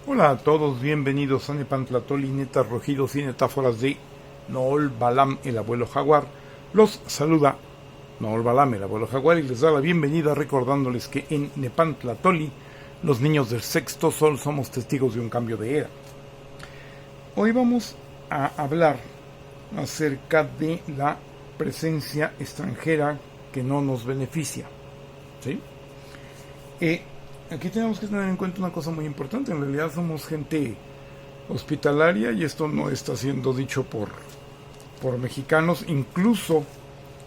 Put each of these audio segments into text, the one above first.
Hola a todos, bienvenidos a Nepantlatoli, netas, rugidos y metáforas de Nool Balam, el abuelo jaguar. Los saluda Nool Balam, el abuelo jaguar, y les da la bienvenida recordándoles que en Nepantlatoli, los niños del sexto sol somos testigos de un cambio de era. Hoy vamos a hablar acerca de la presencia extranjera que no nos beneficia, ¿sí? Aquí tenemos que tener en cuenta una cosa muy importante. En realidad somos gente hospitalaria y esto no está siendo dicho por mexicanos. Incluso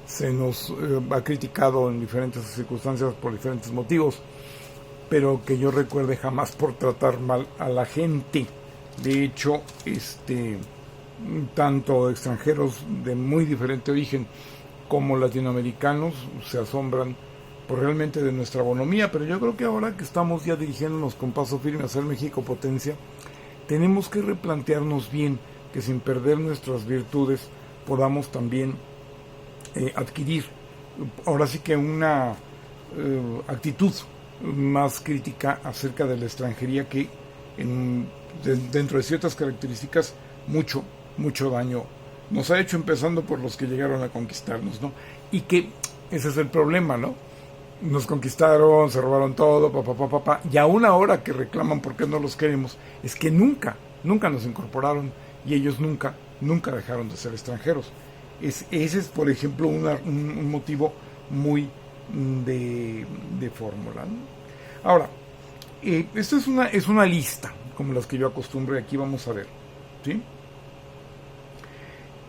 se nos ha criticado en diferentes circunstancias por diferentes motivos, pero que yo recuerde jamás por tratar mal a la gente. De hecho, tanto extranjeros de muy diferente origen como latinoamericanos se asombran por realmente de nuestra bonomía, pero yo creo que ahora que estamos ya dirigiéndonos con paso firme a ser México potencia, tenemos que replantearnos bien que sin perder nuestras virtudes podamos también adquirir ahora sí que una actitud más crítica acerca de la extranjería que dentro de ciertas características mucho daño nos ha hecho, empezando por los que llegaron a conquistarnos, ¿no? Y que ese es el problema, ¿no? Nos conquistaron, se robaron todo, y aún ahora que reclaman por qué no los queremos, es que nunca nos incorporaron y ellos nunca dejaron de ser extranjeros. Ese es, por ejemplo, un motivo muy de fórmula, ¿no? Ahora, esto es una lista, como las que yo acostumbro, y aquí vamos a ver, ¿sí?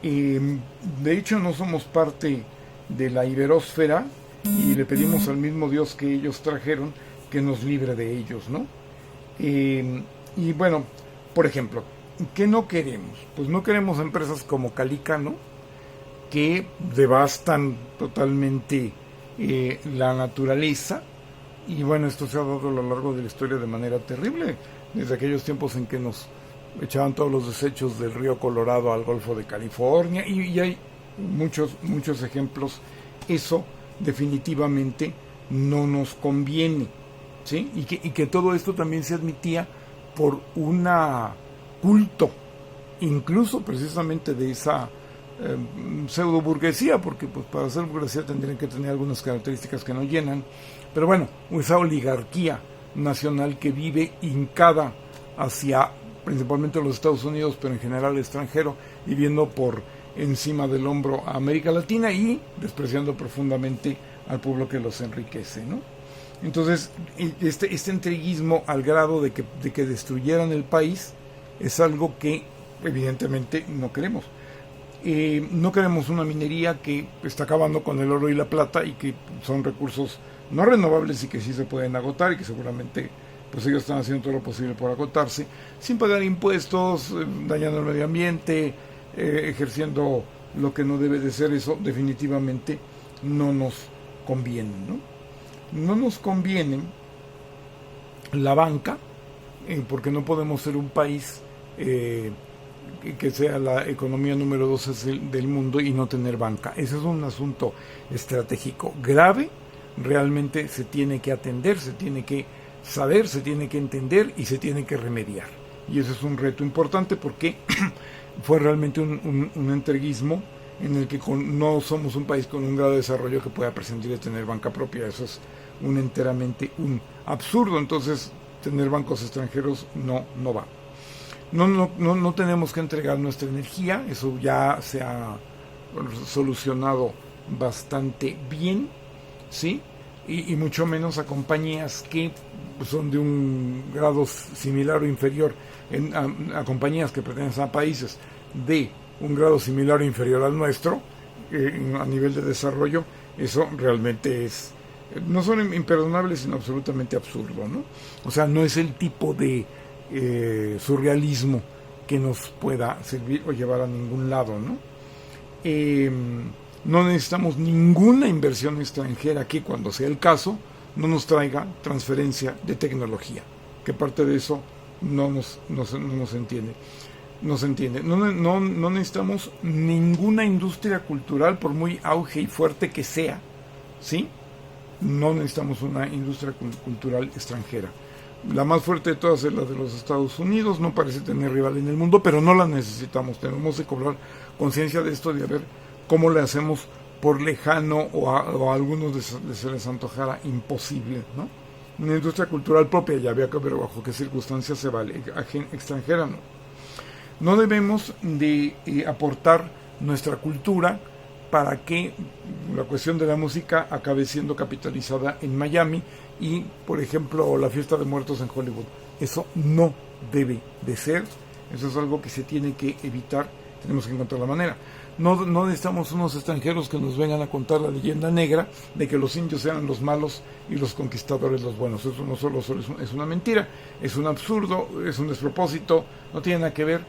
De hecho, no somos parte de la iberósfera, y le pedimos al mismo Dios que ellos trajeron que nos libre de ellos, ¿no? Y bueno, por ejemplo, ¿qué no queremos? Pues no queremos empresas como Calica, ¿no? Que devastan totalmente la naturaleza, y bueno, esto se ha dado a lo largo de la historia de manera terrible, desde aquellos tiempos en que nos echaban todos los desechos del río Colorado al Golfo de California, y hay muchos ejemplos. Eso definitivamente no nos conviene, ¿sí? Y que todo esto también se admitía por una culto, incluso precisamente de esa pseudo burguesía, porque pues para ser burguesía tendrían que tener algunas características que no llenan, pero bueno, esa oligarquía nacional que vive hincada hacia principalmente los Estados Unidos, pero en general el extranjero, y viendo por encima del hombro a América Latina y despreciando profundamente al pueblo que los enriquece, ¿no? Entonces, este entreguismo al grado de que destruyeran el país es algo que evidentemente no queremos. No queremos una minería que está acabando con el oro y la plata, y que son recursos no renovables y que sí se pueden agotar, y que seguramente pues ellos están haciendo todo lo posible por agotarse, sin pagar impuestos, dañando el medio ambiente, ejerciendo lo que no debe de ser. Eso definitivamente no nos conviene, ¿no? No nos conviene la banca, porque no podemos ser un país que sea la economía número 12 del mundo y no tener banca. Ese es un asunto estratégico grave. Realmente se tiene que atender, se tiene que saber, se tiene que entender y se tiene que remediar. Y ese es un reto importante, porque fue realmente un entreguismo en el que no somos un país con un grado de desarrollo que pueda prescindir de tener banca propia. Eso es enteramente un absurdo. Entonces, tener bancos extranjeros no va. No tenemos que entregar nuestra energía, eso ya se ha solucionado bastante bien, ¿sí? Y mucho menos a compañías que son de un grado similar o inferior, a compañías que pertenecen a países de un grado similar o inferior al nuestro, a nivel de desarrollo. Eso realmente es no solo imperdonable, sino absolutamente absurdo, ¿no? O sea, no es el tipo de surrealismo que nos pueda servir o llevar a ningún lado, ¿no? No necesitamos ninguna inversión extranjera que, cuando sea el caso, no nos traiga transferencia de tecnología, que parte de eso no nos entiende. No se entiende. No necesitamos ninguna industria cultural, por muy auge y fuerte que sea, ¿sí? No necesitamos una industria cultural extranjera. La más fuerte de todas es la de los Estados Unidos, no parece tener rival en el mundo, pero no la necesitamos. Tenemos que cobrar conciencia de esto, de ver cómo le hacemos, por lejano o a algunos se les antojara imposible, ¿no? Una industria cultural propia, ya había que ver bajo qué circunstancias se vale, extranjera no. No debemos de aportar nuestra cultura para que la cuestión de la música acabe siendo capitalizada en Miami y, por ejemplo, la fiesta de muertos en Hollywood. Eso no debe de ser, eso es algo que se tiene que evitar, tenemos que encontrar la manera. No necesitamos unos extranjeros que nos vengan a contar la leyenda negra de que los indios eran los malos y los conquistadores los buenos. Eso no solo es una mentira, es un absurdo, es un despropósito, no tiene nada que ver.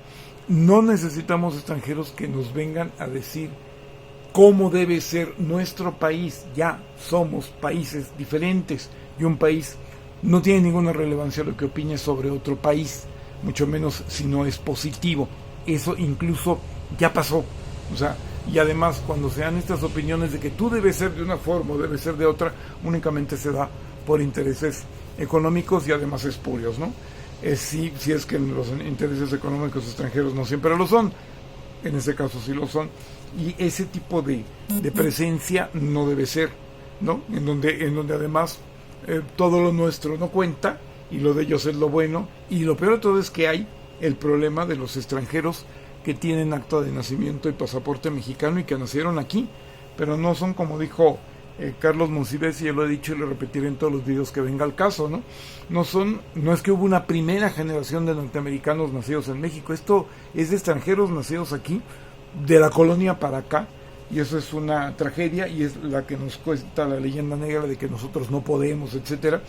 No necesitamos extranjeros que nos vengan a decir cómo debe ser nuestro país. Ya somos países diferentes y un país no tiene ninguna relevancia lo que opine sobre otro país, mucho menos si no es positivo. Eso incluso ya pasó. O sea, y además cuando se dan estas opiniones de que tú debes ser de una forma o debes ser de otra, únicamente se da por intereses económicos y además espurios, ¿no? Si es que los intereses económicos extranjeros no siempre lo son, en ese caso sí lo son, y ese tipo de presencia no debe ser, ¿no? En donde además todo lo nuestro no cuenta y lo de ellos es lo bueno, y lo peor de todo es que hay el problema de los extranjeros que tienen acta de nacimiento y pasaporte mexicano y que nacieron aquí, pero no son, como dijo Carlos Monsiváis, y yo lo he dicho y lo repetiré en todos los videos que venga al caso, ¿no? No es que hubo una primera generación de norteamericanos nacidos en México, esto es de extranjeros nacidos aquí, de la colonia para acá, y eso es una tragedia y es la que nos cuenta la leyenda negra de que nosotros no podemos, etcétera,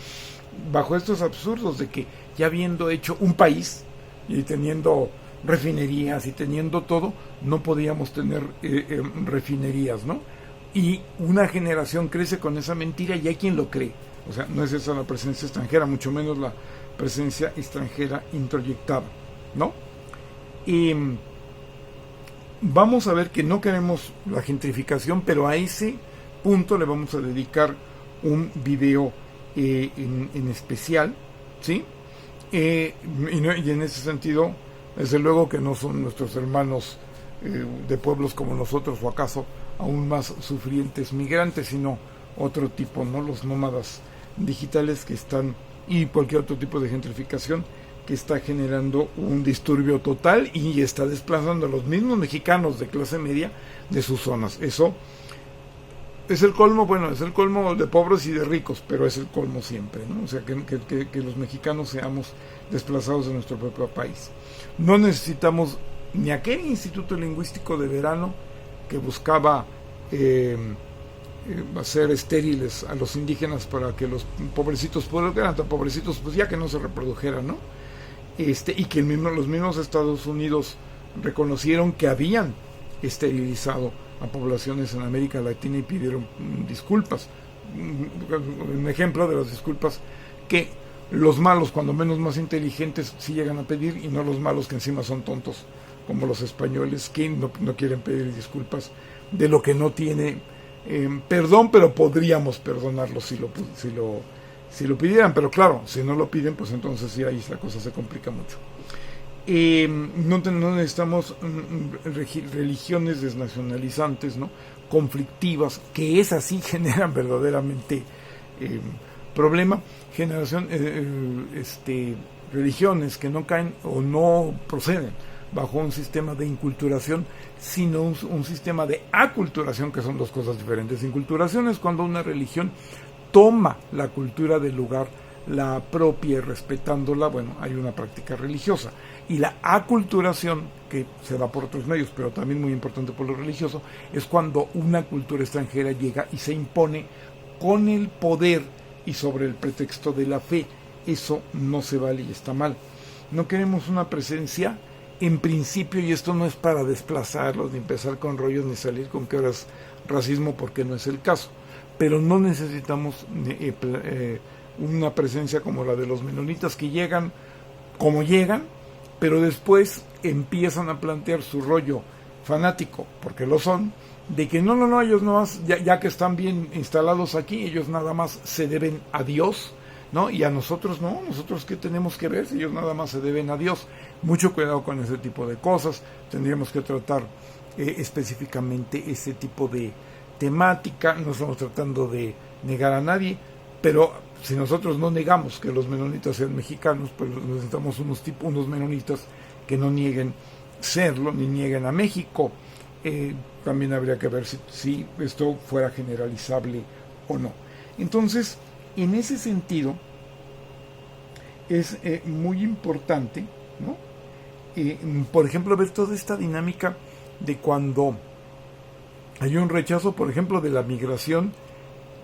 bajo estos absurdos de que ya habiendo hecho un país y teniendo refinerías y teniendo todo, no podíamos tener refinerías, ¿no? Y una generación crece con esa mentira y hay quien lo cree. O sea, no es esa la presencia extranjera, mucho menos la presencia extranjera introyectada, ¿no? Y vamos a ver que no queremos la gentrificación, pero a ese punto le vamos a dedicar un video en especial, ¿sí? Y en ese sentido, desde luego que no son nuestros hermanos de pueblos como nosotros, o acaso aún más sufrientes migrantes, sino otro tipo, ¿no? Los nómadas digitales que están, y cualquier otro tipo de gentrificación que está generando un disturbio total y está desplazando a los mismos mexicanos de clase media de sus zonas. Eso es el colmo, bueno, es el colmo de pobres y de ricos, pero es el colmo siempre, ¿no? O sea, que los mexicanos seamos desplazados de nuestro propio país. No necesitamos ni aquel instituto lingüístico de verano que buscaba hacer estériles a los indígenas para que los pobrecitos, pues eran tan pobrecitos, pues ya que no se reprodujeran, ¿no? Y que los mismos Estados Unidos reconocieron que habían esterilizado a poblaciones en América Latina y pidieron disculpas. Un ejemplo de las disculpas que los malos, cuando menos más inteligentes, sí llegan a pedir, y no los malos que encima son tontos, como los españoles, que no quieren pedir disculpas de lo que no tiene perdón, pero podríamos perdonarlo si lo pidieran, pero claro, si no lo piden, pues entonces sí, ahí la cosa se complica mucho. No necesitamos religiones desnacionalizantes, ¿no? Conflictivas, que esas sí generan verdaderamente problema. Religiones que no caen o no proceden bajo un sistema de inculturación, sino un sistema de aculturación, que son dos cosas diferentes. Inculturación es cuando una religión toma la cultura del lugar, la apropia y respetándola, bueno, hay una práctica religiosa. Y la aculturación, que se da por otros medios, pero también muy importante por lo religioso, es cuando una cultura extranjera llega y se impone con el poder y sobre el pretexto de la fe. Eso no se vale y está mal. No queremos una presencia, en principio, y esto no es para desplazarlos, ni empezar con rollos, ni salir con que ahora es racismo, porque no es el caso, pero no necesitamos una presencia como la de los menonitas, que llegan como llegan, pero después empiezan a plantear su rollo fanático, porque lo son, de que no, ellos no más, ya que están bien instalados aquí, ellos nada más se deben a Dios, ¿no? Y a nosotros no, nosotros qué tenemos que ver si ellos nada más se deben a Dios. Mucho cuidado con ese tipo de cosas, tendríamos que tratar específicamente ese tipo de temática, no estamos tratando de negar a nadie, pero si nosotros no negamos que los menonitas sean mexicanos, pues necesitamos unos menonitas que no nieguen serlo, ni nieguen a México. También habría que ver si esto fuera generalizable o no. Entonces, en ese sentido, es muy importante, ¿no? Por ejemplo, ver toda esta dinámica de cuando hay un rechazo, por ejemplo, de la migración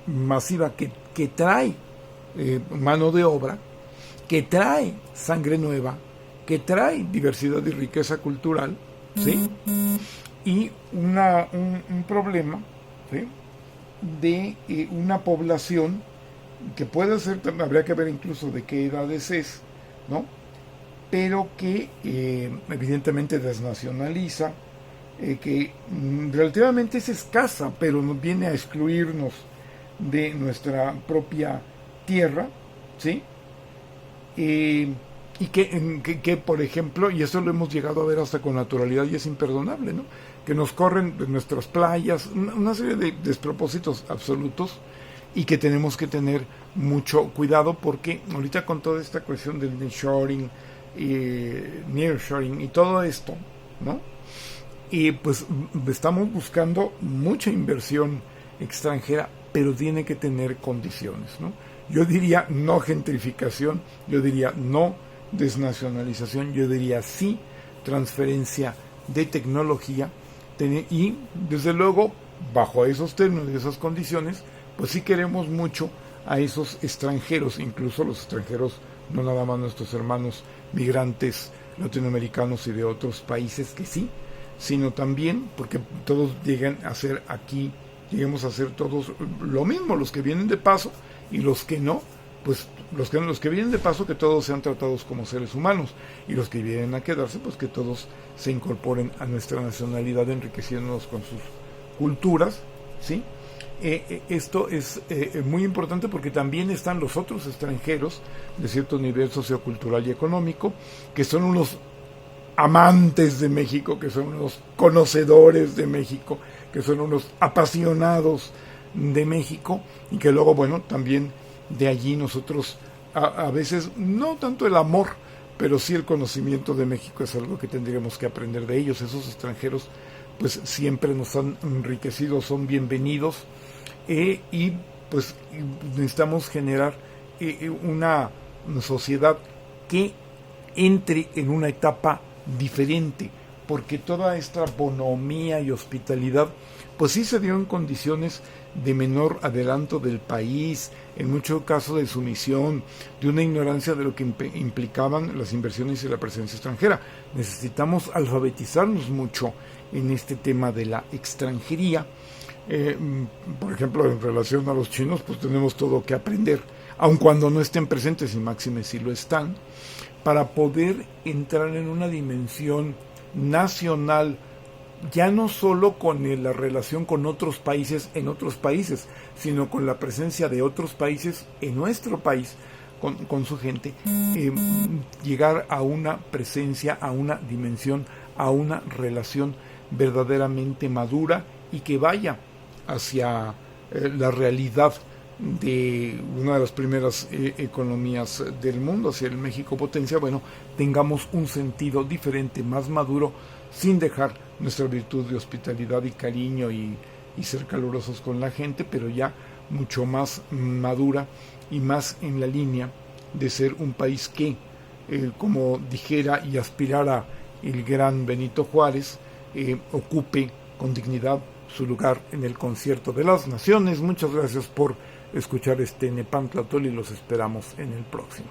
masiva que trae mano de obra, que trae sangre nueva, que trae diversidad y riqueza cultural, ¿sí? Y un problema, ¿sí?, de una población que puede ser, habría que ver incluso de qué edades es, ¿no? Pero que evidentemente desnacionaliza, que relativamente es escasa, pero nos viene a excluirnos de nuestra propia tierra, ¿sí? Y que, por ejemplo, y eso lo hemos llegado a ver hasta con naturalidad y es imperdonable, ¿no?, que nos corren de nuestras playas, una serie de despropósitos absolutos, y que tenemos que tener mucho cuidado porque ahorita con toda esta cuestión del nearshoring y todo esto, ¿no?, y pues estamos buscando mucha inversión extranjera, pero tiene que tener condiciones, ¿no? Yo diría no gentrificación, yo diría no desnacionalización, yo diría sí transferencia de tecnología, y desde luego bajo esos términos y esas condiciones, pues sí queremos mucho a esos extranjeros, incluso los extranjeros, no nada más nuestros hermanos migrantes latinoamericanos y de otros países que sí, sino también porque todos llegan a ser aquí, lleguemos a ser todos lo mismo, los que vienen de paso y los que no, pues los que vienen de paso, que todos sean tratados como seres humanos, y los que vienen a quedarse, pues que todos se incorporen a nuestra nacionalidad, enriqueciéndonos con sus culturas, ¿sí? Esto es muy importante porque también están los otros extranjeros de cierto nivel sociocultural y económico, que son unos amantes de México, que son unos conocedores de México, que son unos apasionados de México, y que luego, bueno, también de allí nosotros a veces, no tanto el amor, pero sí el conocimiento de México es algo que tendríamos que aprender de ellos. Esos extranjeros pues siempre nos han enriquecido, son bienvenidos, y pues necesitamos generar una sociedad que entre en una etapa diferente, porque toda esta bonomía y hospitalidad pues sí se dio en condiciones de menor adelanto del país, en muchos casos de sumisión, de una ignorancia de lo que implicaban las inversiones y la presencia extranjera. Necesitamos alfabetizarnos mucho en este tema de la extranjería. Por ejemplo, en relación a los chinos, pues tenemos todo que aprender, aun cuando no estén presentes, y máxime si lo están, para poder entrar en una dimensión nacional, ya no solo con la relación con otros países en otros países, sino con la presencia de otros países en nuestro país, con su gente, llegar a una presencia, a una dimensión, a una relación verdaderamente madura y que vaya hacia la realidad de una de las primeras economías del mundo, hacia el México potencia. Bueno, tengamos un sentido diferente, más maduro, sin dejar nuestra virtud de hospitalidad y cariño y ser calurosos con la gente, pero ya mucho más madura y más en la línea de ser un país que, como dijera y aspirara el gran Benito Juárez, ocupe con dignidad su lugar en el concierto de las naciones. Muchas gracias por escuchar este Nepantla Tolli y los esperamos en el próximo.